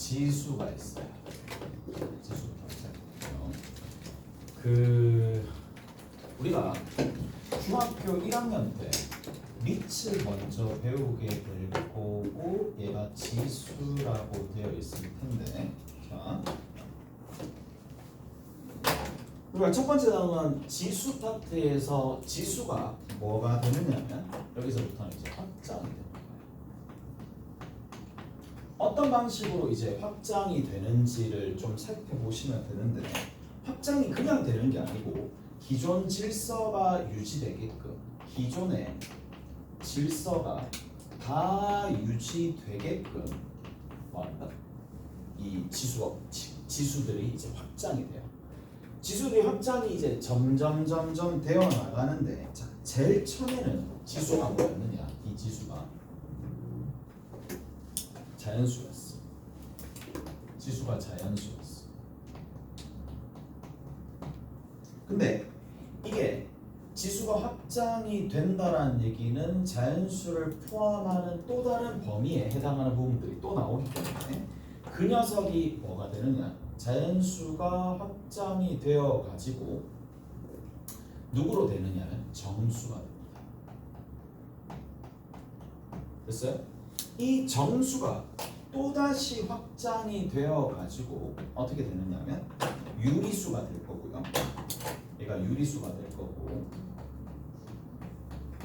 지수가 있어요. 지수부터 시작해요. 우리가 중학교 1학년 때 리츠 먼저 배우게 될 거고 얘가 지수라고 되어 있을 텐데 자 우리가 첫 번째 나오는 지수 파트에서 지수가 뭐가 되느냐면 여기서부터는 이제 확장이 됩니다. 어떤 방식으로 이제 확장이 되는지를 좀 살펴보시면 되는데 확장이 그냥 되는 게 아니고 기존 질서가 유지되게끔 기존의 질서가 다 유지되게끔 뭐한다? 이 지수들이 이제 확장이 돼요. 지수들이 확장이 이제 점점 되어 나가는데 자, 제일 처음에는 지수가 뭐였느냐? 이 지수가 자연수였어. 지수가 자연수였어. 근데 이게 지수가 확장이 된다라는 얘기는 자연수를 포함하는 또 다른 범위에 해당하는 부분들이 또 나오기 때문에 그 녀석이 뭐가 되느냐? 자연수가 확장이 되어 가지고 누구로 되느냐면 정수가 됩니다. 됐어요? 이 정수가 또다시 확장이 되어 가지고 어떻게 되느냐면 유리수가 될 거고요. 얘가 유리수가 될 거고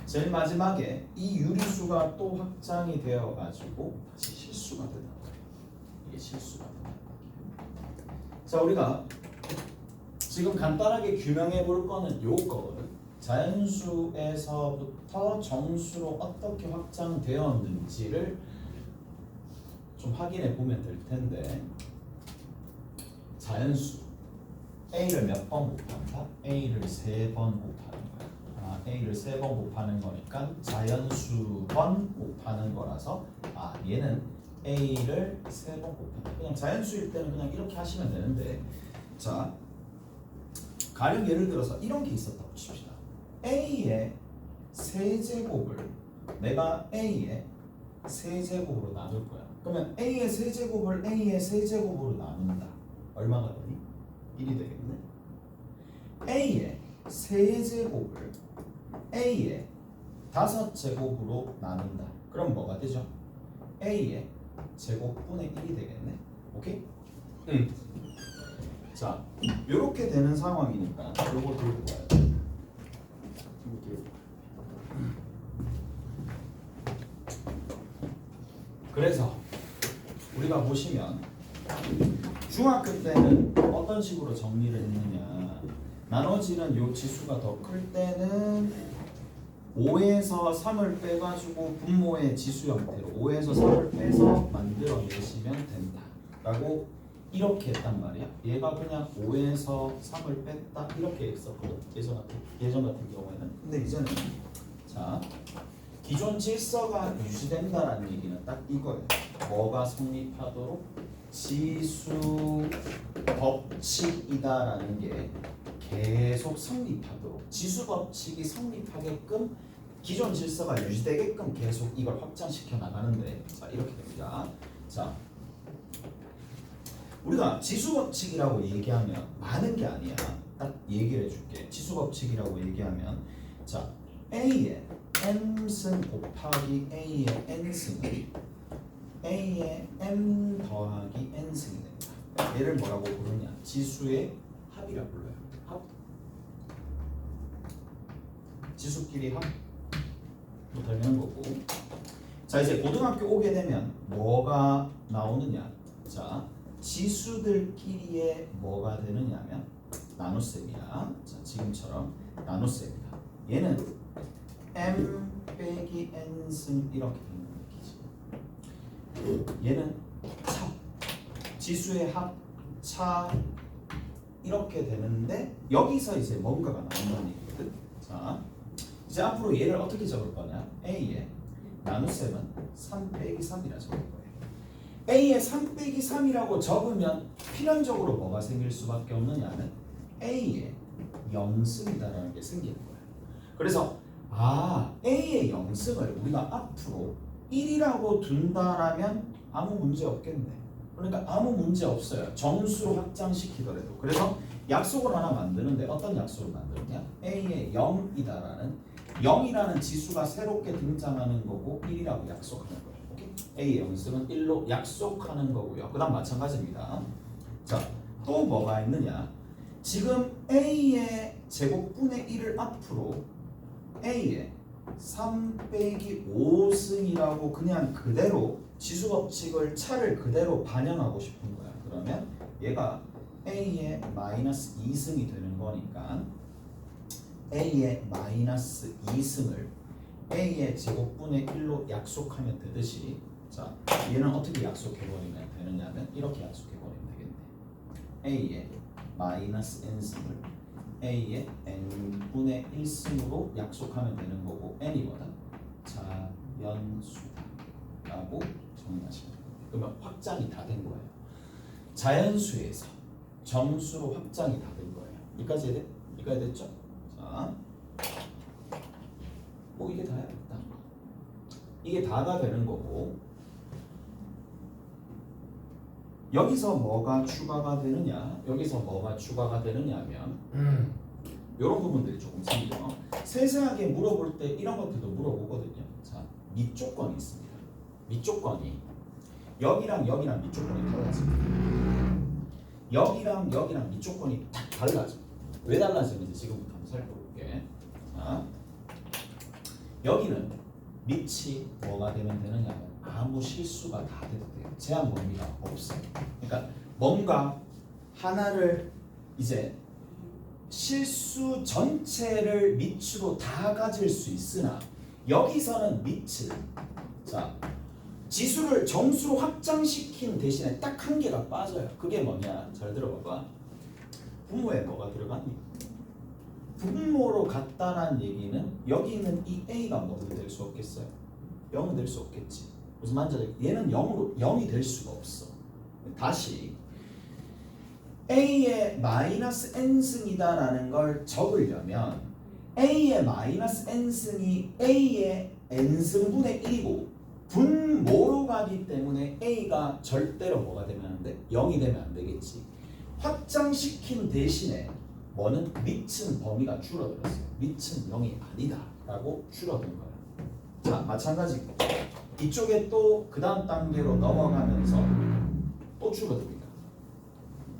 제일 마지막에 이 유리수가 또 확장이 되어 가지고 다시 실수가 된다는 거예요. 이게 실수가 된다는 거예요. 자, 우리가 지금 간단하게 규명해 볼 거는 요거거든. 자연수에서부터 정수로 어떻게 확장되었는지를 좀 확인해 보면 될 텐데 자연수 A를 몇 번 곱한다? A를 3번 곱하는 거야. A를 3번 곱하는 거니까 자연수번 곱하는 거라서 얘는 A를 3번 곱한다. 그냥 자연수일 때는 그냥 이렇게 하시면 되는데 자 가령 예를 들어서 이런 게 있었다고 칩시다. A의 세제곱을 내가 A의 세제곱으로 나눌 거야. 그러면 A의 세제곱을 A의 세제곱으로 나눈다. 얼마가 되니? 1이 되겠네. A의 세제곱을 A의 5제곱으로 나눈다. 그럼 뭐가 되죠? A의 제곱분의 1이 되겠네. 오케이? 자, 요렇게 되는 상황이니까 요거 들고 가야 돼. 그래서 우리가 보시면 중학교 때는 어떤 식으로 정리를 했느냐 나눠지는 요 지수가 더 클 때는 5에서 3을 빼가지고 분모의 지수 형태로 5에서 3을 빼서 만들어내시면 된다 라고 이렇게 했단 말이야. 얘가 그냥 5에서 3을 뺐다 이렇게 했었거든 예전 같은 경우에는. 근데 이제는 자 기존 질서가 유지된다라는 얘기는 딱 이거예요. 뭐가 성립하도록? 지수 법칙이다라는 게 계속 성립하도록 지수 법칙이 성립하게끔 기존 질서가 유지되게끔 계속 이걸 확장시켜 나가는데 자 이렇게 됩니다. 자 우리가 지수 법칙이라고 얘기하면 많은 게 아니야. 딱 얘기를 해줄게. 지수 법칙이라고 얘기하면 자 A의 m승 곱하기 A의 n승은 A의 m 더하기 n승이 된다. 얘를 뭐라고 부르냐? 지수의 합이라 불러요. 합. 지수끼리 합. 또 되는 거고. 자 이제 고등학교 오게 되면 뭐가 나오느냐? 자 지수들끼리의 뭐가 되느냐면 나눗셈이야. 자 지금처럼 나눗셈이다. 얘는 m 빼기 n승 이렇게 되는 얘기지. 얘는 차 지수의 합 차 이렇게 되는데 여기서 이제 뭔가가 나온다는 얘기거든. 자 이제 앞으로 얘를 어떻게 적을 거냐? A의 나눗셈은 3 빼기 3이라 적을 거예요. A의 3 빼기 3이라고 적으면 필연적으로 뭐가 생길 수밖에 없느냐는 A의 0승이다라는 게 생기는 거예요. 그래서 A의 0승을 우리가 앞으로 1이라고 둔다라면 아무 문제 없겠네. 그러니까 아무 문제 없어요. 정수로 확장시키더라도. 그래서 약속을 하나 만드는데 어떤 약속을 만드느냐? A의 0이다라는 0이라는 지수가 새롭게 등장하는 거고 1이라고 약속하는 거예요. 오케이? A의 영승은 1로 약속하는 거고요. 그 다음 마찬가지입니다. 자, 또 뭐가 있느냐? 지금 A의 제곱분의 1을 앞으로 A의 3 빼기 5승이라고 그냥 그대로 지수 법칙을 차를 그대로 반영하고 싶은 거야. 그러면 얘가 A의 마이너스 2승이 되는 거니까 A의 마이너스 2승을 A의 제곱분의 1로 약속하면 되듯이, 자, 얘는 어떻게 약속해버리면 되느냐면 이렇게 약속해버리면 되겠네. A의 마이너스 n승을 A의 n분의 1승으로 약속하면 되는 거고, n이 뭐다? 자연수다 라고 정의하시면 됩니다. 그러면 확장이 다 된 거예요. 자연수에서 정수로 확장이 다 된 거예요. 여기까지 됐죠? 자, 뭐 이게 다야? 이게 다가 되는 거고, 여기서 뭐가 추가가 되느냐? 여기서 뭐가 추가가 되느냐면 이런 부분들이 조금 생겨요. 세세하게 물어볼 때 이런 것들도 물어보거든요. 자, 밑조건이 있습니다. 밑조건이 여기랑 여기랑 밑조건이 달라집니다. 여기랑 밑조건이 딱 달라져. 왜 달라지는지 지금부터 한번 살펴볼게. 자, 여기는 밑이 뭐가 되면 되느냐면 아무 실수가 다 돼도 돼요. 제한 범위가 없어요. 그러니까 뭔가 하나를 이제 실수 전체를 밑으로 다 가질 수 있으나 여기서는 밑을, 자, 지수를 정수로 확장시킨 대신에 딱 한 개가 빠져요. 그게 뭐냐? 잘 들어봐봐. 분모에 뭐가 들어가니? 분모로 같다는 얘기는 여기 있는 이 A가 뭐가 될 수 없겠어요? 0은 될 수 없겠지. 무슨 말인지 얘는 0이 될 수가 없어. 다시 A의 마이너스 n승이다라는 걸 적으려면 A의 마이너스 n승이 A의 n승분의 1이고 분모로 가기 때문에 A가 절대로 뭐가 되면 안 돼? 0이 되면 안 되겠지. 확장시킨 대신에 뭐는 밑은 범위가 줄어들었어요. 밑은 0이 아니다 라고 줄어든 거예요. 자, 마찬가지 이쪽에 또 그 다음 단계로 넘어가면서 또 줄어듭니다.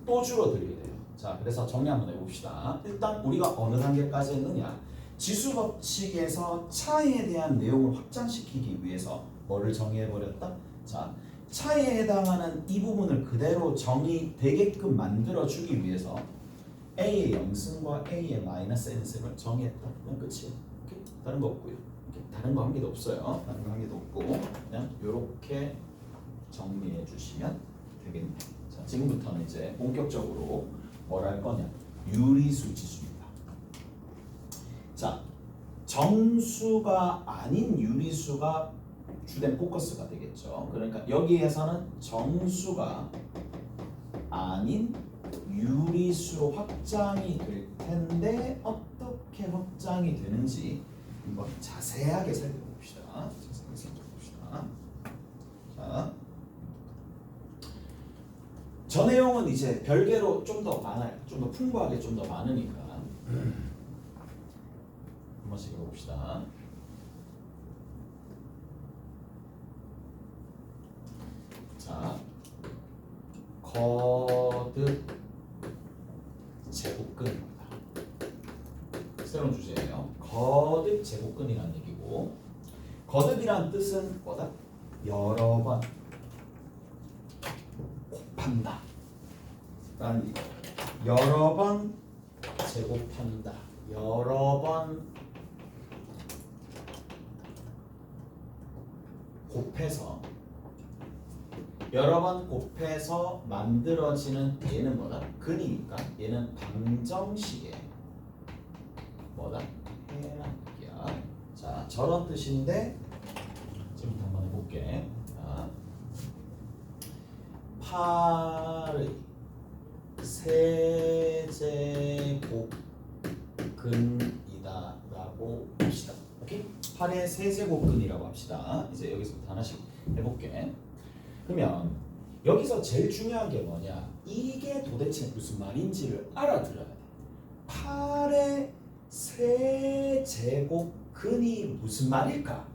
또 줄어들게 돼요. 자, 그래서 정리 한번 해봅시다. 일단 우리가 어느 단계까지 했느냐? 지수 법칙에서 차에 대한 내용을 확장시키기 위해서 뭐를 정의해버렸다? 자, 차에 해당하는 이 부분을 그대로 정의되게끔 만들어주기 위해서 A의 0승과 A의 마이너스 n승을 정의했다. 그냥 끝이에요. 오케이? 다른 거 없고요. 다른 거 한 개도 없어요. 다른 거 한 개도 없고 그냥 이렇게 정리해 주시면 되겠네요. 자, 지금부터는 이제 본격적으로 뭘 할 거냐? 유리수 지수입니다. 자, 정수가 아닌 유리수가 주된 포커스가 되겠죠. 그러니까 여기에서는 정수가 아닌 유리수로 확장이 될 텐데 어떻게 확장이 되는지 한번 자세하게 살펴봅시다. 자, 저 내용은 이제 별개로 좀 더 많아요. 좀 더 풍부하게 좀 더 많으니까 한 번씩 해봅시다. 자, 거듭 제곱근입니다. 새로운 주제예요. 거듭 제곱근이라는 얘기고, 거듭이란 뜻은 뭐다? 여러 번 곱한다 라는 얘기. 여러 번 제곱한다. 여러 번 곱해서 만들어지는 얘는 뭐다? 근이니까 얘는 방정식의 뭐다? 해랑이야. 자, 저런 뜻인데 지금부터 한번 해볼게. 자, 8의 세제곱근이다 라고 합시다. 오케이? 8의 세제곱근이라고 합시다. 이제 여기서부터 하나씩 해볼게. 그러면 여기서 제일 중요한 게 뭐냐? 이게 도대체 무슨 말인지를 알아들어야 돼. 8의 세제곱근이 무슨 말일까?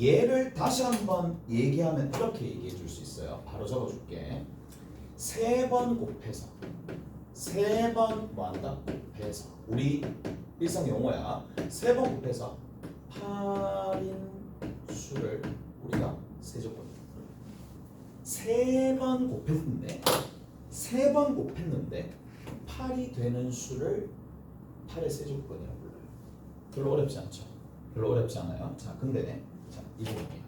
얘를 다시 한번 얘기하면 이렇게 얘기해 줄 수 있어요. 바로 적어줄게. 3번 곱해서 3번 뭐한다? 곱해서 우리 일상 용어야. 3번 곱해서 8인 수를 우리가 세제곱 3번 곱했는데 8이 되는 수를 8의 세제곱근이라고 불러요. 별로 어렵지 않죠? 별로 어렵지 않아요. 자, 근데 자, 이 부분이야.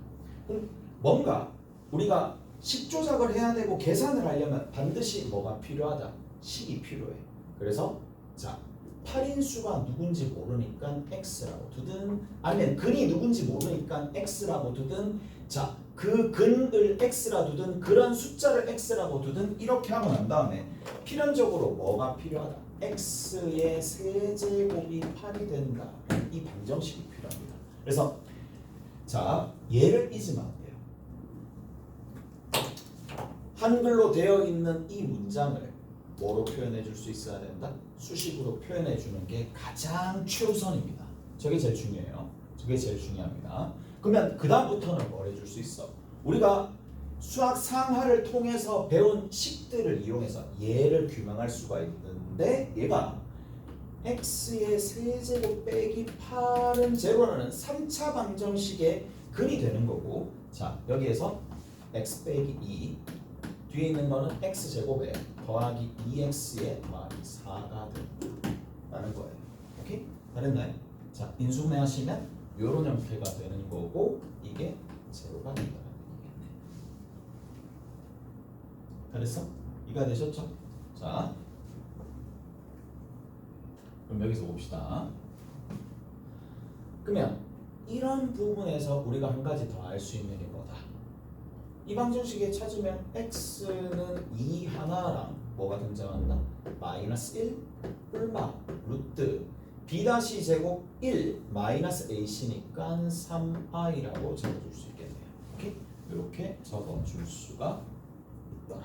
그럼 뭔가 우리가 식조작을 해야 되고 계산을 하려면 반드시 뭐가 필요하다? 식이 필요해. 그래서 자, 8인수가 누군지 모르니까 x라고 두든 아니면 근이 누군지 모르니까 x라고 두든 자, 그 근을 x라 두든 그런 숫자를 x라고 두든 이렇게 하고 난 다음에 필연적으로 뭐가 필요하다? x의 세제곱이 8이 된다. 이 방정식이 필요합니다. 그래서 자, 얘를 잊으면 안 돼요. 한글로 되어 있는 이 문장을 뭐로 표현해 줄 수 있어야 된다? 수식으로 표현해 주는 게 가장 최우선입니다. 저게 제일 중요해요. 저게 제일 중요합니다. 그러면 그 다음부터는 뭘 해줄 수 있어? 우리가 수학 상하를 통해서 배운 식들을 이용해서 얘를 규명할 수가 있는데 얘가 x의 세제곱 빼기 8은 제로라는 3차 방정식의 근이 되는 거고 자 여기에서 x 빼기 2 뒤에 있는 거는 x제곱에 더하기 2x에 더하기 4가 된다는 거예요. 오케이? 다 됐나요? 자 인수분해 하시면 이런 형태가 되는 거고 이게 제로가 된다는 얘기겠네. 다 됐어? 이해가 되셨죠? 자 그럼 여기서 봅시다. 그러면 이런 부분에서 우리가 한 가지 더 알 수 있는 게 뭐다? 이 방정식에 찾으면 x는 2 하나랑 뭐가 등장한다? 마이너스 1 얼마? 루트 b' 제곱 1 마이너스 ac니까 3i라고 적어줄 수 있겠네요. 오케이? 이렇게 적어줄 수가 있더라.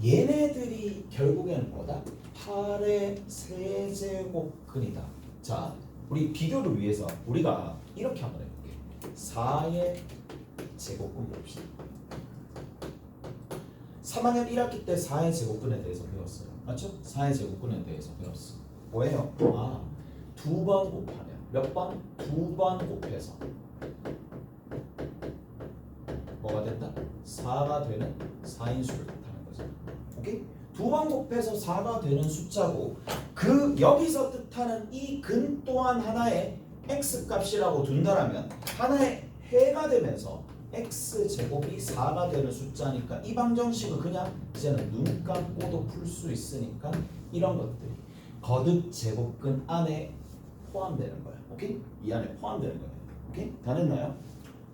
얘네들이 결국에는 뭐다? 8의 세제곱근이다. 자, 우리 비교를 위해서 우리가 이렇게 한번 해볼게. 4의 제곱근 봅시다. 3학년 1학기 때 4의 제곱근에 대해서 배웠어요. 맞죠? 4의 제곱근에 대해서 배웠어. 뭐예요? 아, 2번 곱하면 몇 번? 2번 곱해서 뭐가 된다? 4가 되는 4인수를 뜻하는 거죠. 오케이? 2번 곱해서 4가 되는 숫자고 그 여기서 뜻하는 이 근 또한 하나의 x 값이라고 둔다라면 하나의 해가 되면서 x제곱이 4가 되는 숫자니까 이 방정식은 그냥 이제는 눈 감고도 풀 수 있으니까 이런 것들이 거듭 제곱근 안에 포함되는 거야. 오케이? 이 안에 포함되는 거야. 오케이? 다 됐나요?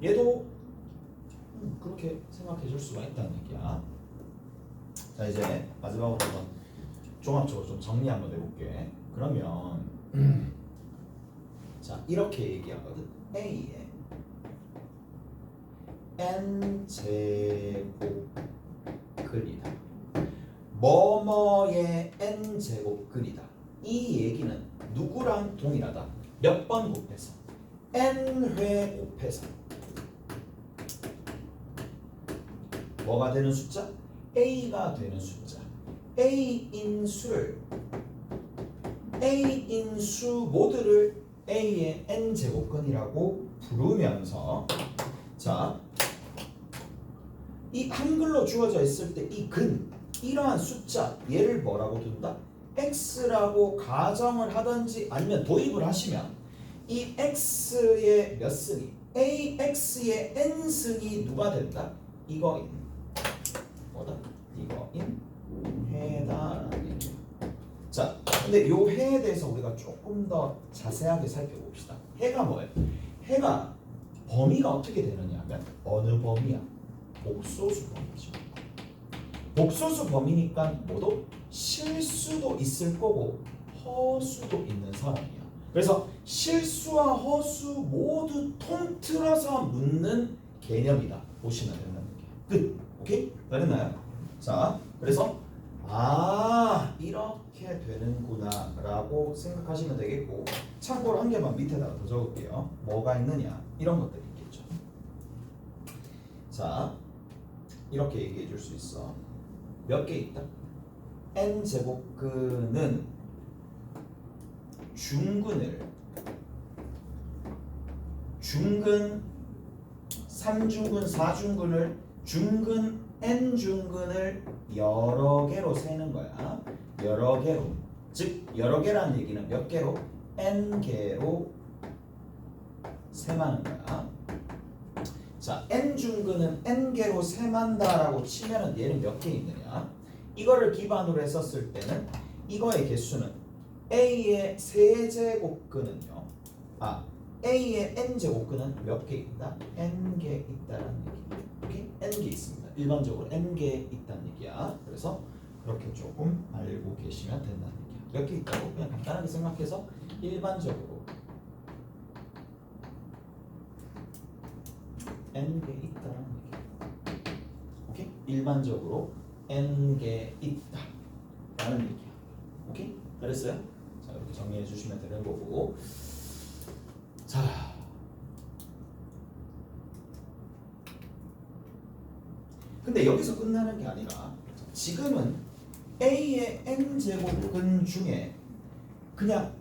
얘도 그렇게 생각해 줄 수가 있다는 얘기야. 자 이제 마지막으로 한번 종합적으로 좀 정리 한번 해볼게. 그러면 자 이렇게 얘기하거든. A에 n 제곱근이다. 뭐뭐의 n 제곱근이다. 이 얘기는 누구랑 동일하다? 몇 번 곱해서 n 회 곱해서 뭐가 되는 숫자? a가 되는 숫자. a인 수를 a인 수 모두를 a의 n 제곱근이라고 부르면서 자, 이 한글로 주어져 있을 때 이 근 이러한 숫자 얘를 뭐라고 둔다? x라고 가정을 하든지 아니면 도입을 하시면 이 x의 몇 승이 ax의 n 승이 누가 된다? 이거인 뭐다? 이거인 해다라는 얘기예요. 자, 근데 요 해에 대해서 우리가 조금 더 자세하게 살펴봅시다. 해가 뭐예요? 해가 범위가 어떻게 되느냐 하면 어느 범위야? 복소수 범위죠. 복소수 범위니까 뭐도 실수도 있을 거고 허수도 있는 사람이야. 그래서 실수와 허수 모두 통틀어서 묻는 개념이다 보시면 된다는 얘기예요. 끝. 오케이? 다 됐나요? 자, 그래서 이렇게 되는구나 라고 생각하시면 되겠고, 참고로 한 개만 밑에다가 더 적을게요. 뭐가 있느냐, 이런 것들이 있겠죠. 자, 이렇게 얘기해 줄 수 있어. 몇 개 있다? n제곱근은 중근 3중근 4중근을 중근 n중근을 여러 개로 세는 거야. 여러 개로. 즉 여러 개라는 얘기는 몇 개로? n개로 세마는 거야. 자, n중근은 n개로 세만다라고 치면은 얘는 몇 개 있느냐? 이거를 기반으로 했었을 때는 이거의 개수는 a의 세제곱근은요. a의 n제곱근은 몇 개 있다? n개 있다라는 얘기. 오케이? n개 있습니다. 일반적으로 n개 있다는 얘기야. 그래서 그렇게 조금 알고 계시면 된다는 얘기야. 몇 개 있다고 그냥 간단하게 생각해서 일반적으로 n개 있다라는 얘기야. 오케이? 일반적으로 n개 있다라는 얘기야. 오케이? 잘했어요? 자, 이렇게 정리해 주시면 되는 거고. 자, 근데 여기서 끝나는 게 아니라 지금은 a의 n제곱근 중에 그냥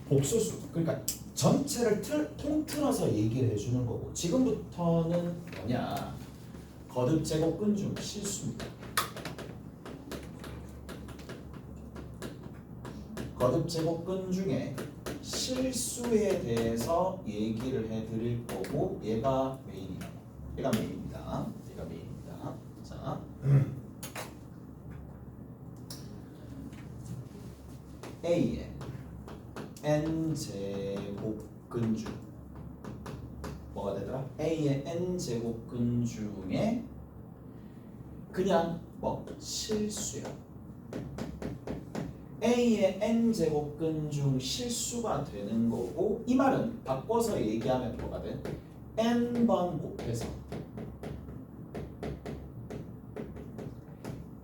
복소수, 그러니까 전체를 통틀어서 얘기를 해주는 거고, 지금부터는 뭐냐, 거듭 제곱근 중 실수입니다. 거듭 제곱근 중에 실수에 대해서 얘기를 해드릴 거고, 얘가 메인이라고. 얘가 메인입니다. 얘가 메인입니다. 자, A의 n제곱근 중 뭐가 되더라? A의 n제곱근 중에 그냥 뭐 실수야. A의 n제곱근 중 실수가 되는 거고, 이 말은 바꿔서 얘기하면 뭐가 돼? n번 곱해서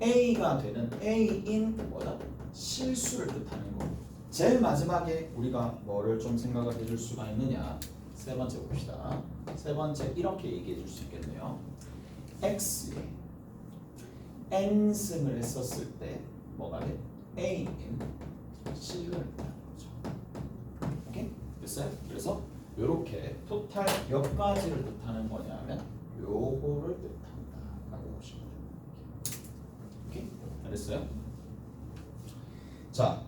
A가 되는 A인 뭐다? 실수를 뜻하는 거고, 제일 마지막에 우리가 뭐를 좀 생각을 해줄 수가 있느냐, 세 번째 봅시다. 세 번째 이렇게 얘기해 줄 수 있겠네요. X에 n승을 했었을 때 뭐가 돼? A인 실근을 뜻하는 거죠. 오케이? 됐어요? 그래서 요렇게 토탈 몇 가지를 뜻하는 거냐면 요거를 뜻한다 라고 보시면 돼요. 오케이? 알겠어요? 자,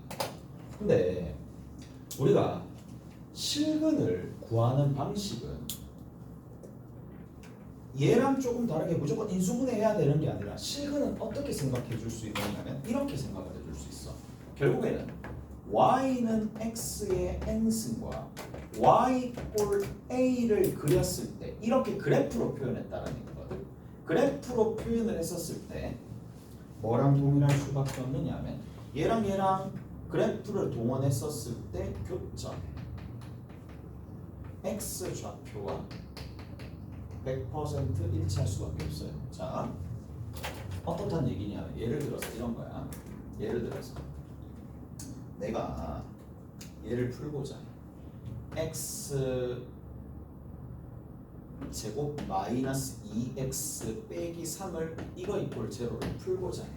근데 우리가 실근을 구하는 방식은 얘랑 조금 다르게 무조건 인수분해해야 되는 게 아니라, 실근은 어떻게 생각해 줄 수 있느냐면 이렇게 생각을 해 줄 수 있어. 결국에는 y는 x의 n승과 y 꼴 a를 그렸을 때 이렇게 그래프로 표현했다는 얘기거든. 그래프로 표현을 했었을 때 뭐랑 동일할 수밖에 없느냐 하면 얘랑 그래프를 동원했었을 때 교점 x 좌표와 100% 일치할 수밖에 없어요. 자, 어떻단 얘기냐면 예를 들어서 이런 거야. 예를 들어서 내가 얘를 풀고자 x 제곱 마이너스 2x 빼기 3을 이거 이꼴 제로를 풀고자 해.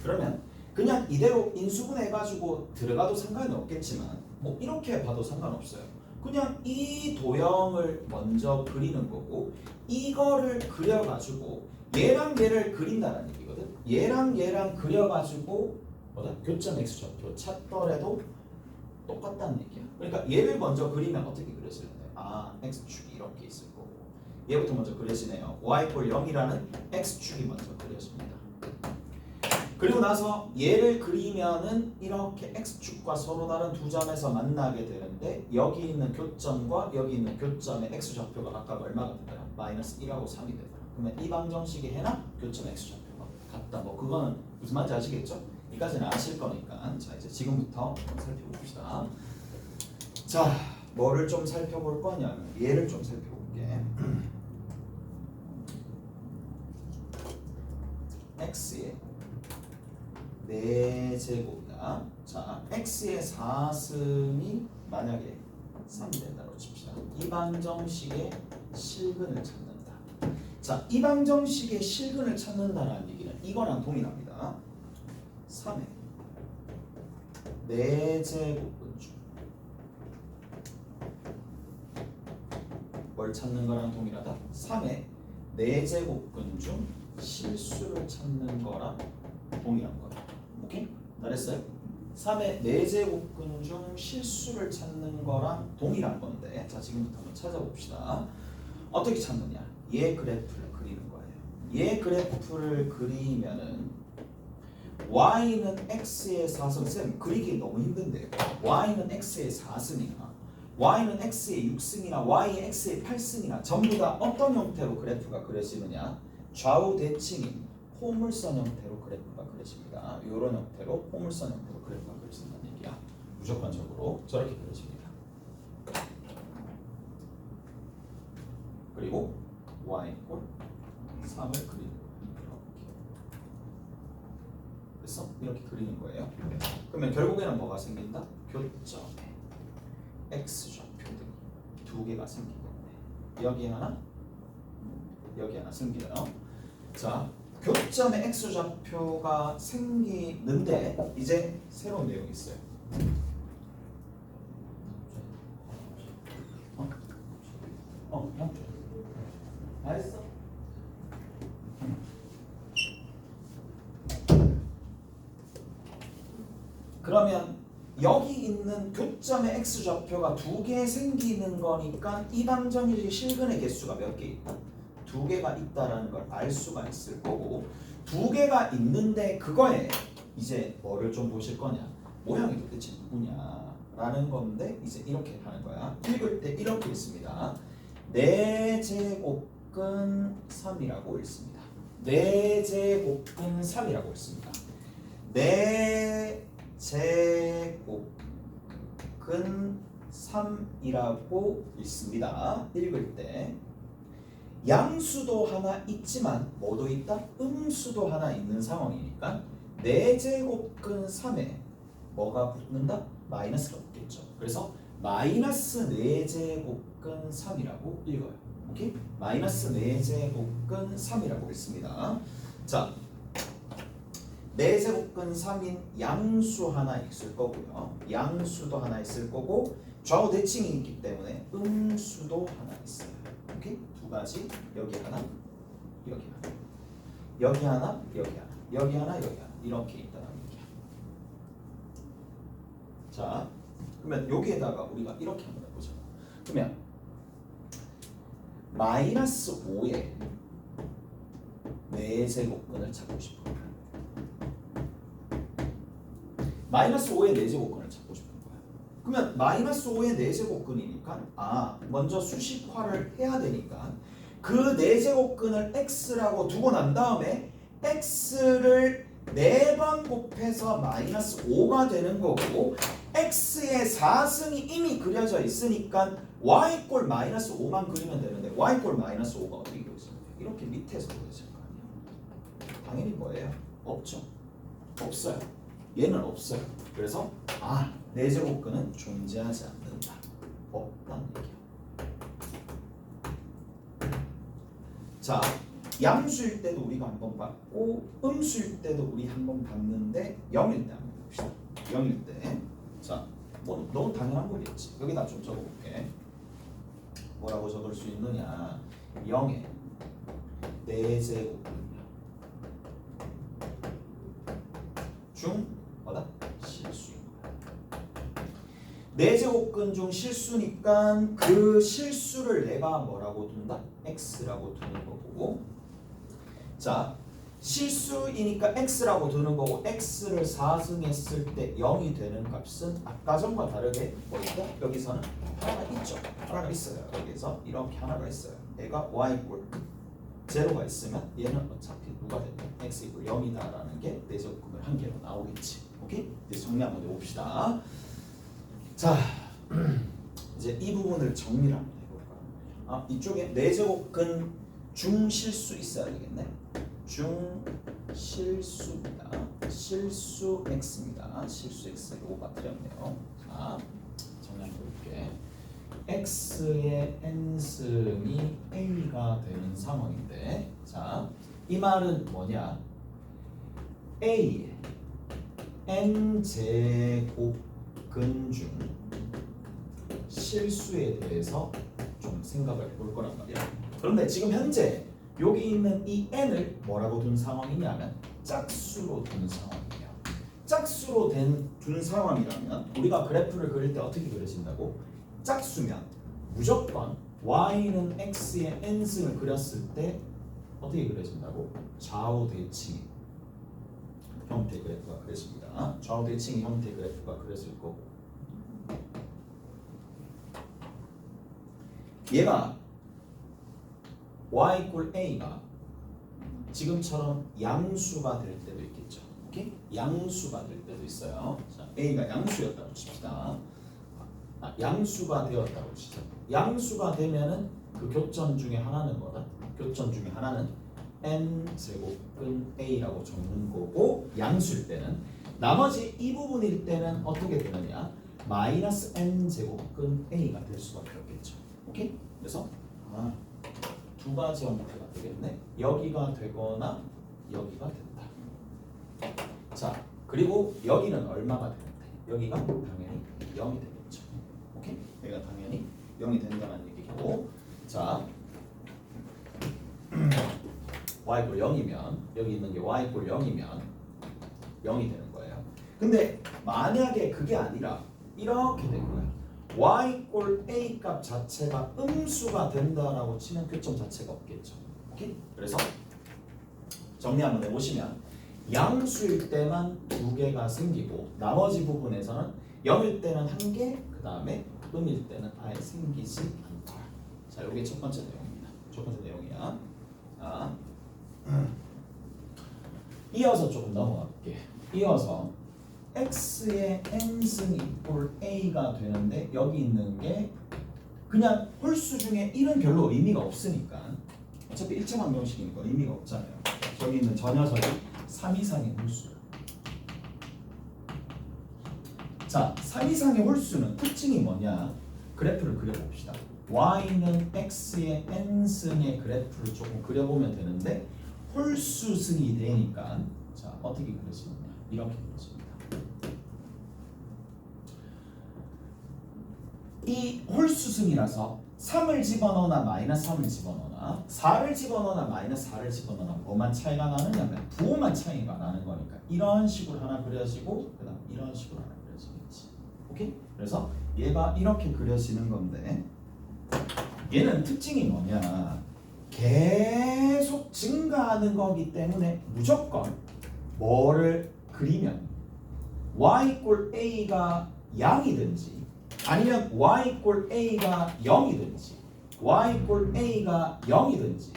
그러면 그냥 이대로 인수분해해가지고 들어가도 상관이 없겠지만 뭐 이렇게 봐도 상관없어요. 그냥 이 도형을 먼저 그리는 거고, 이거를 그려가지고 얘랑 얘를 그린다는 얘기거든. 얘랑 그려가지고 뭐다? 교점 x좌표 찾더라도 똑같다는 얘기야. 그러니까 얘를 먼저 그리면 어떻게 그려지는데? x축이 이렇게 있을 거고, 얘부터 먼저 그려지네요. y=꼴 0이라는 x축이 먼저 그려집니다. 그리고 나서 얘를 그리면은 이렇게 x축과 서로 다른 두 점에서 만나게 되는데, 여기 있는 교점과 여기 있는 교점의 x좌표가 각각 얼마가 되나요? 마이너스 1하고 3이 되더라. 그러면 이 방정식에 해나 교점 x좌표가 같다. 뭐 그거는 무슨 말인지 아시겠죠? 이까지는 아실 거니까. 자, 이제 지금부터 살펴봅시다. 자, 뭐를 좀 살펴볼 거냐면 얘를 좀 살펴볼게. x의 4제곱이다. 자, x의 4승이 만약에 3이 된다고 칩시다. 이방정식의 실근을 찾는다. 자, 이방정식의 실근을 찾는다는 얘기는 이거랑 동일합니다. 3의 4제곱근 중 뭘 찾는 거랑 동일하다? 3의 4제곱근 중 실수를 찾는 거랑 동일한 거야. 오케이? 잘했어요? 3의 4제곱근 중 실수를 찾는 거랑 동일한 건데, 자, 지금부터 한번 찾아봅시다. 어떻게 찾느냐? 얘 그래프를 그리는 거예요. 얘 그래프를 그리면은 y는 x의 4승, 쌤 그리기 너무 힘든데요. y는 x의 4승이나 y는 x의 6승이나 y의 x의 8승이나 전부 다 어떤 형태로 그래프가 그려지느냐? 좌우 대칭인 포물선 형태로 그래프가 그려집니다. 이런 형태로 포물선 형태로 그래프가 그려진다는 얘기야. 무조건적으로 저렇게 그려집니다. 그리고 y 꼴 3을 그리는 거예요. 그래서 이렇게 그리는 거예요. 그러면 결국에는 뭐가 생긴다? 교점에 x좌표 등이 두 개가 생기겠네. 여기 하나, 여기 하나 생기네요. 자, 교점에 x좌표가 생기는데 이제 새로운 내용이 있어요. 다 했어? 그러면 여기 있는 교점의 x좌표가 두 개 생기는 거니까 이방정식의 실근의 개수가 몇 개 있다? 2개가 있다라는 걸 알 수가 있을 거고, 2개가 있는데 그거에 이제 뭐를 좀 보실 거냐, 모양이 도대체 누구냐라는 건데 이제 이렇게 하는 거야. 읽을 때 이렇게 있습니다. 4제곱근 3이라고 읽습니다. 4제곱근 3이라고 읽습니다. 4제곱근 3이라고 읽습니다. 읽을 때 양수도 하나 있지만 뭐도 있다? 음수도 하나 있는 상황이니까 4제곱근 3에 뭐가 붙는다? 마이너스가 붙겠죠. 그래서 마이너스 4제곱근 3이라고 읽어요. 오케이? 마이너스 4제곱근 3이라고 읽습니다. 자, 4제곱근 3인 양수 하나 있을 거고요. 양수도 하나 있을 거고 좌우 대칭이 있기 때문에 음수도 하나 있어요. 오케이? 두 가지. 여기 하나, 여기 하나. 여기 하나, 여기 하나. 여기 하나, 여기 하나. 이렇게 있다는 얘기야. 자, 그러면 여기에다가 우리가 이렇게 한번 해보자. 그러면 마이너스 5에 4제곱근을 찾고 싶어. 마이너스 5의 4제곱근을 찾고 싶은 거야. 그러면 마이너스 5의 4제곱근이니까 먼저 수식화를 해야 되니까 그 4제곱근을 x라고 두고 난 다음에 x를 4번 곱해서 마이너스 5가 되는 거고, x의 4승이 이미 그려져 있으니까 y꼴 마이너스 5만 그리면 되는데 y꼴 마이너스 5가 어떻게 그려집니까? 이렇게 밑에서 그려질 거 아니에요. 당연히 뭐예요? 없죠. 없어요. 얘는 없어요. 그래서 4제곱근은 존재하지 않는다. 없다는 얘기야. 자, 양수일 때도 우리가 한번 봤고 음수일 때도 우리 한번 봤는데 0일 때 한번 봅시다. 0일 때. 자, 뭐 너무 당연한 거겠지. 여기다 좀 적어볼게. 뭐라고 적을 수 있느냐? 0에 4제곱근이야. 중 뭐다? 실수인 거야. 4제곱근 중 실수니까 그 실수를 내가 뭐라고 둔다? x라고 두는 거고, 자, 실수이니까 x라고 두는 거고, x를 4승했을 때 0이 되는 값은 아까 전과 다르게 뭐 있다? 여기서는 하나가 있죠. 하나가 있어요. 여기서 이렇게 하나가 있어요. 얘가 y꼴 제로가 있으면 얘는 어차피 누가 됐든 x 이꼴 0이다라는 게 4제곱근을 한 개로 나오겠지. 오케이? 이제 정리 한번 해봅시다. 자, 이제 이 부분을 정리를 한번 해볼까. 이쪽에 4제곱근 중실수 있어야 되겠네. 중실수입니다. 실수 x입니다. 실수 x 요거가 틀렸네요. 자, 정리해 볼게. x의 n승이 a가 되는 상황인데, 자, 이 말은 뭐냐? a의 n 제곱근 중 실수에 대해서 좀 생각을 해볼 거란 말이야. 그런데 지금 현재 여기 있는 이 n을 뭐라고 둔 상황이냐면 짝수로 둔 상황이에요. 짝수로 둔 상황이라면 우리가 그래프를 그릴 때 어떻게 그려진다고? 짝수면 무조건 y는 x의 n승을 그렸을 때 어떻게 그려진다고? 좌우 대칭 형태 그래프가 그려집니다. 좌우 대칭 형태 그래프가 그려질 거고, 얘가 y = a가 지금처럼 양수가 될 때도 있겠죠. 오케이? 양수가 될 때도 있어요. 자, a가 양수였다고 칩시다. 양수가 되었다고 치죠. 양수가 되면은 그 교점 중에 하나는 뭐다? 교점 중에 하나는 n 제곱근 a라고 적는 거고, 양수일 때는 나머지 이 부분일 때는 어떻게 되느냐? 마이너스 n 제곱근 a가 될 수밖에 없겠죠. 오케이? 그래서 두 가지 형태가 되겠네. 여기가 되거나 여기가 된다. 자, 그리고 여기는 얼마가 되는데? 여기가 당연히 0이 되겠죠. 오케이? 여기가 당연히 0이 된다는 얘기고, 자, y = 0이면 여기 있는 게 y = 0이면 0이 되는 거예요. 근데 만약에 그게 아니라 이렇게 된 거야. y = a 값 자체가 음수가 된다라고 치면 교점 자체가 없겠죠. 오케이? 그래서 정리 한번 해보시면 양수일 때만 2개가 생기고 나머지 부분에서는 0일 때는 1개, 그 다음에 음일 때는 아예 생기지 않다. 자, 이게 첫 번째 내용입니다. 첫 번째 내용이야. 자, 이어서 조금 넘어갈게. 이어서 x의 n승이 꼴 a가 되는데 여기 있는 게 그냥 홀수 중에 1은 별로 의미가 없으니까, 어차피 일정한 명식이니까 의미가 없잖아요. 저기 있는 저 녀석이 3 이상의 홀수야. 자, 3 이상의 홀수는 특징이 뭐냐? 그래프를 그려봅시다. y는 x의 n승의 그래프를 조금 그려보면 되는데 홀수승이 되니까, 자, 어떻게 그려지느냐? 이렇게 그려집니다. 이 홀수승이라서 3을 집어넣거나 마이너스 3을 집어넣거나 4를 집어넣거나 마이너스 4를 집어넣거나 뭐만 차이가 나느냐면 부호만 차이가 나는 거니까 이런 식으로 하나 그려지고 그 다음 이런 식으로 하나 그려지겠지. 오케이? 그래서 얘가 이렇게 그려지는 건데, 얘는 특징이 뭐냐? 계속 증가하는 거기 때문에 무조건 뭐를 그리면 y = a가 양이든지 아니면 y = a가 0이든지 y = a가 0이든지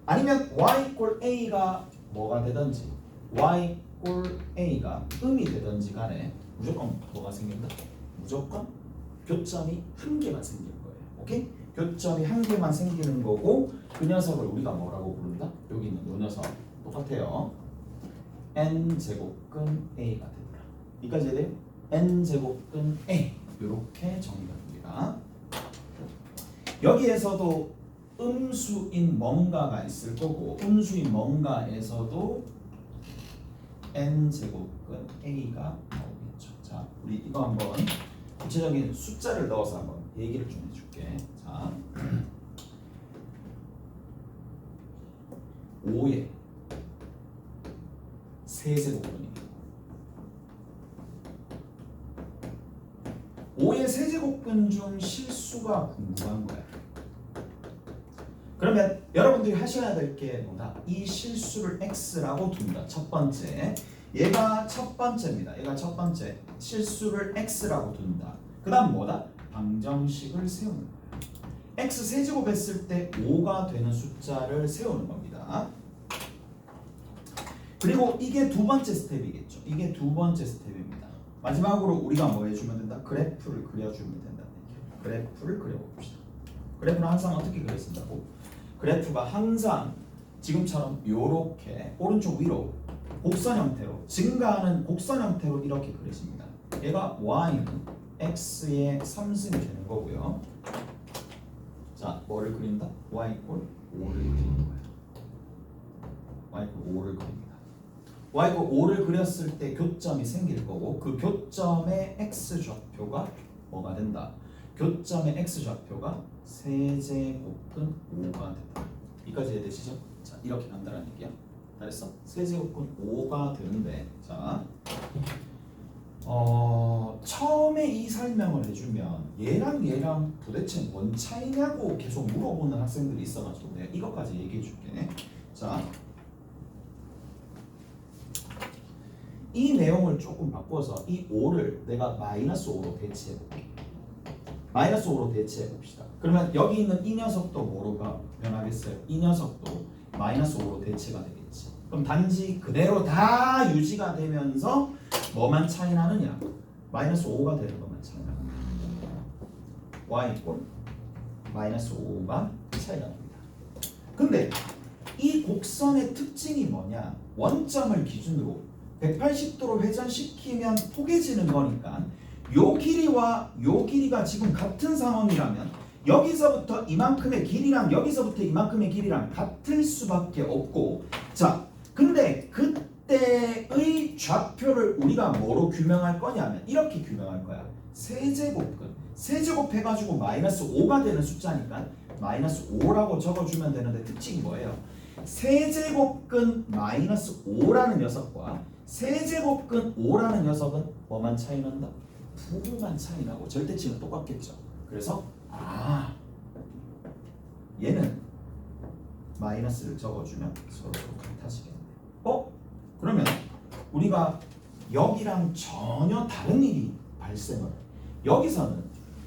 아니면 y = a가 뭐가 되든지 y = a가 음이 되든지 간에 무조건 뭐가 생긴다? 무조건 교점이 한 개만 생기는 거예요. 오케이? 교점이 한 개만 생기는 거고, 그 녀석을 우리가 뭐라고 부른다? 여기 있는 이 녀석 똑같아요. n 제곱근 a가 되더라. 여기까지 돼요? n 제곱근 a 이렇게 정리가 됩니다. 여기에서도 음수인 뭔가가 있을 거고, 음수인 뭔가에서도 n 제곱근 a가 나오겠죠. 자, 우리 이거 한번 구체적인 숫자를 넣어서 한번 얘기를 좀 해줄게. 자, 5의 세제곱근이에요. 5의 세제곱근 중 실수가 궁금한 거야. 그러면 여러분들이 하셔야 될 게 뭐다? 이 실수를 x라고 둔다. 첫 번째, 얘가 첫 번째입니다. 얘가 첫 번째, 실수를 x라고 둔다. 그 다음 뭐다? 방정식을 세우는 거야. x 세제곱 했을 때 5가 되는 숫자를 세우는 겁니다. 그리고 이게 두 번째 스텝이겠죠. 이게 두 번째 스텝입니다. 마지막으로 우리가 뭐 해주면 된다? 그래프를 그려주면 된다는 얘기예요. 그래프를 그려봅시다. 그래프는 항상 어떻게 그려진다고? 그래프가 항상 지금처럼 이렇게 오른쪽 위로 곡선 형태로 증가하는 곡선 형태로 이렇게 그려집니다. 얘가 y는 x의 3승이 되는 거고요. 자, 뭐를 그린다? y 이꼴 5를 그리는 거예요. y 이꼴 5를 그립니다. y 이꼴 5를 그렸을 때 교점이 생길 거고 그 교점의 x 좌표가 뭐가 된다? 교점의 x 좌표가 세제곱근 5가 된다. 여기까지 이해되시죠? 자, 이렇게 간다는 얘기야. 잘했어? 세제곱근 5가 되는데 자 처음에 이 설명을 해주면 얘랑 도대체 뭔 차이냐고 계속 물어보는 학생들이 있어가지고 내가 이것까지 얘기해 줄게. 자, 이 내용을 조금 바꿔서 이 5를 내가 마이너스 5로 대체해 볼게. 마이너스 5로 대체해 봅시다. 그러면 여기 있는 이 녀석도 뭐로 변하겠어요? 이 녀석도 마이너스 5로 대체가 되겠지. 그럼 단지 그대로 다 유지가 되면서 뭐만 차이 나느냐? 마이너스 5가 되는 것만 차이 납니다. y 이꼴 마이너스 5가 차이 납니다. 근데 이 곡선의 특징이 뭐냐? 원점을 기준으로 180도로 회전시키면 포개지는 거니까 요 길이와 요 길이가 지금 같은 상황이라면 여기서부터 이만큼의 길이랑 여기서부터 이만큼의 길이랑 같을 수밖에 없고 자, 근데 그때의 좌표를 우리가 뭐로 규명할 거냐면 이렇게 규명할 거야. 세제곱근. 세제곱 해가지고 마이너스 5가 되는 숫자니까 마이너스 5라고 적어주면 되는데 특징이 뭐예요? 세제곱근 마이너스 5라는 녀석과 세제곱근 5라는 녀석은 뭐만 차이 난다? 부호만 차이 나고 절대치는 똑같겠죠. 그래서 얘는 마이너스를 적어주면 서로 같아지겠네. 그러면 우리가 여기랑 전혀 다른 일이 발생을 해. 여기서는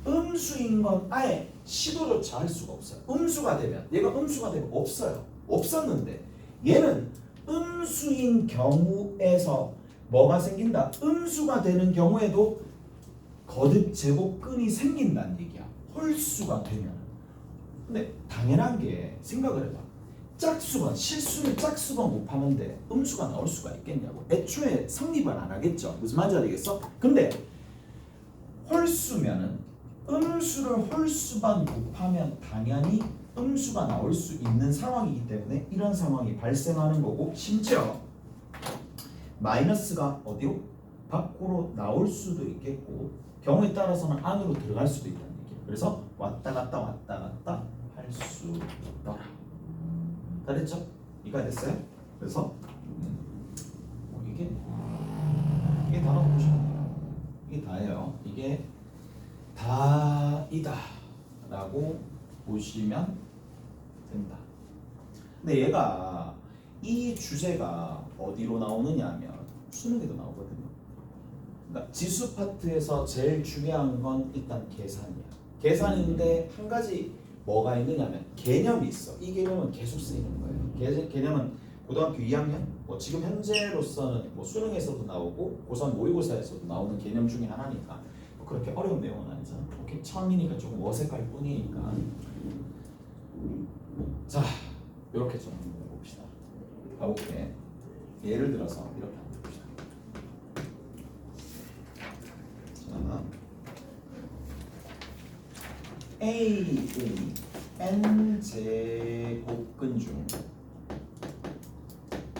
음수인 건 아예 시도조차 할 수가 없어요. 음수가 되면 얘가 음수가 되면 없어요. 없었는데 얘는 음수인 경우에서 뭐가 생긴다? 음수가 되는 경우에도 거듭 제곱근이 생긴다는 얘기야. 홀수가 되면. 근데 당연한 게 생각을 해봐. 짝수번, 실수를 짝수번 곱하는데 음수가 나올 수가 있겠냐고. 애초에 성립을 안 하겠죠. 무슨 말인지 알겠어? 근데 홀수면은 음수를 홀수번 곱하면 당연히 음수가 나올 수 있는 상황이기 때문에 이런 상황이 발생하는 거고 심지어 마이너스가 어디로? 밖으로 나올 수도 있겠고 경우에 따라서는 안으로 들어갈 수도 있다는 얘기예요. 그래서 왔다 갔다 할 수 있더라. 다 됐죠? 이해가 됐어요? 그래서 이게 다라고 보시면 돼요. 이게 다예요. 이게 다이다 라고 보시면 된다. 근데 얘가 이 주제가 어디로 나오느냐 하면 수능에도 나오거든요. 그러니까 지수 파트에서 제일 중요한 건 일단 계산이야. 계산인데 한 가지 뭐가 있느냐면 개념이 있어. 이 개념은 계속 쓰이는 거예요. 개념은 고등학교 2학년, 뭐 지금 현재로서는 뭐 수능에서도 나오고 고3 모의고사에서도 나오는 개념 중에 하나니까 뭐 그렇게 어려운 내용은 아니잖아. 오케이, 처음이니까 조금 어색할 뿐이니까. 자, 이렇게 좀 해봅시다. 가볼게. 예를 들어서 이렇게 한번 봅시다. 자, A의 n제곱근 중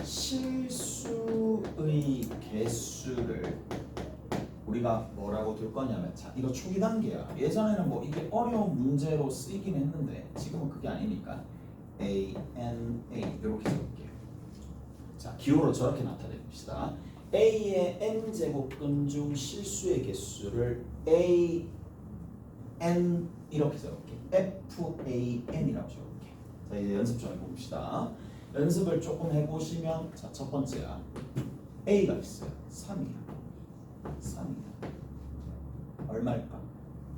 실수의 개수를 우리가 뭐라고 둘 거냐면 자, 이거 초기 단계야. 예전에는 뭐 이게 어려운 문제로 쓰이긴 했는데 지금은 그게 아니니까 A, N, A 이렇게 적을게요. 자, 기호로 저렇게 나타내봅시다. A의 n제곱근 중 실수의 개수를 A, N 이렇게 적을게. FAN이라고 적을게. 자, 이제 연습 좀 해봅시다. 연습을 조금 해보시면 자, 첫 번째야. A가 있어요. 3이야. 얼마일까?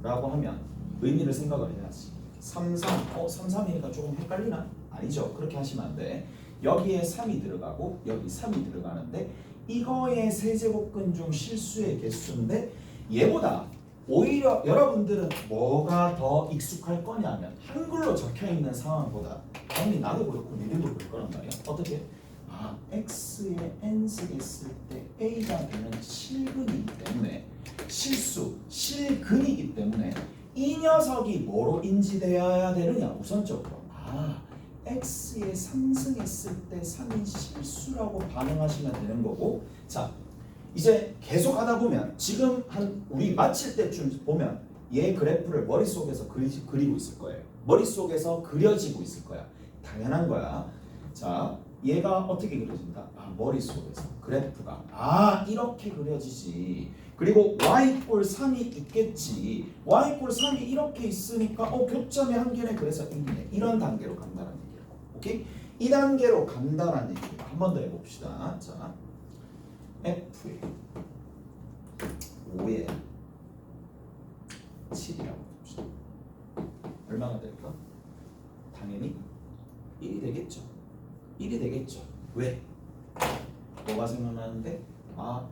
라고 하면 의미를 생각을 해야지. 33이니까 조금 헷갈리나? 아니죠. 그렇게 하시면 안 돼. 여기에 3이 들어가고 여기 3이 들어가는데 이거의 세제곱근 중 실수의 개수인데 얘보다 오히려 여러분들은 뭐가 더 익숙할 거냐면 한글로 적혀 있는 상황보다 당연히 나도 그렇고 니들도 그럴 거란 말이야. 어떻게? x에 n승 했을 때 a가 되는 실근이기 때문에 실근이기 때문에 이 녀석이 뭐로 인지되어야 되느냐? 우선적으로 x에 3승 했을 때 3이 실수라고 반응하시면 되는 거고, 자 이제 계속 하다 보면 지금 한 우리 마칠 때쯤 보면 얘 그래프를 머릿속에서 그리고 있을 거예요. 머릿속에서 그려지고 있을 거야. 당연한 거야. 자 얘가 어떻게 그려진다? 머릿속에서 그래프가 이렇게 그려지지. 그리고 y 꼴 3이 있겠지. y 꼴 3이 이렇게 있으니까 교점이 한 개네. 그래서 1이네. 이런 단계로 간다는 얘기라고. 오케이? 이 단계로 간다는 얘기를 한 번 더 해봅시다. 자 f에 5에 7이라고 봅시다. 얼마나 될까? 당연히 1이 되겠죠. 1이 되겠죠. 왜? 뭐가 생각나는데?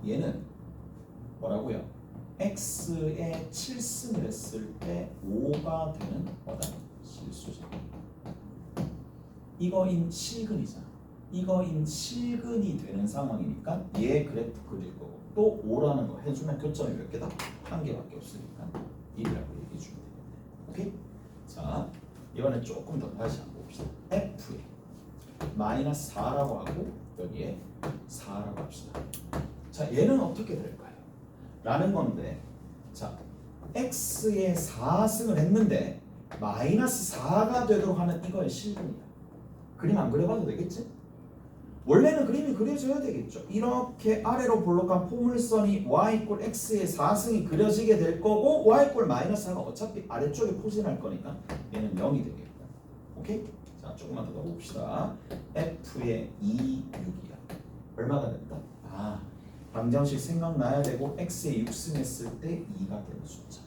얘는 뭐라고요? x에 7승을 했을 때 5가 되는 뭐다? 실수잖아. 이거인 실근이잖아. 이거인 실근이 되는 상황이니까 얘 그래프 그릴 거고 또 5라는 거 해주면 교점이 몇 개다? 한 개밖에 없으니까 1이라고 얘기해 주면 되겠네. 오케이? 자 이번엔 조금 더 다시 한번 봅시다. f에 마이너스 4라고 하고 여기에 4라고 합시다. 자 얘는 어떻게 될까요? 라는 건데, 자 x에 4승을 했는데 마이너스 4가 되도록 하는 이거의 실근이다. 그림 안 그려봐도 되겠지? 원래는 그림이 그려져야 되겠죠. 이렇게 아래로 볼록한 포물선이 y 꼴 x의 4승이 그려지게 될 거고 y 꼴 마이너스 4가 어차피 아래쪽에 포진할 거니까 얘는 0이 되겠다. 오케이? 자 조금만 더 봅시다. f의 2, 6이야. 얼마가 된다? 방정식 생각나야 되고 x에 6승 했을 때 2가 되는 숫자.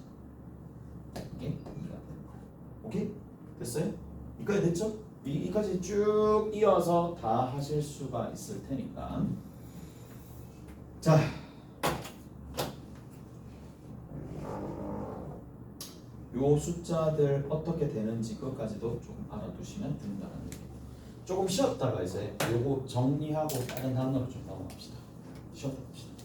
이게 2가 되는 거야. 오케이? 됐어요? 여기까지 됐죠? 이까지 쭉 이어서 다 하실 수가 있을 테니까. 자, 요 숫자들 어떻게 되는지 그것까지도 조금 알아두시면 된다는 얘기. 조금 쉬었다가 이제 요거 정리하고 다른 단어로 좀 넘어갑시다. 쉬었다 봅시다.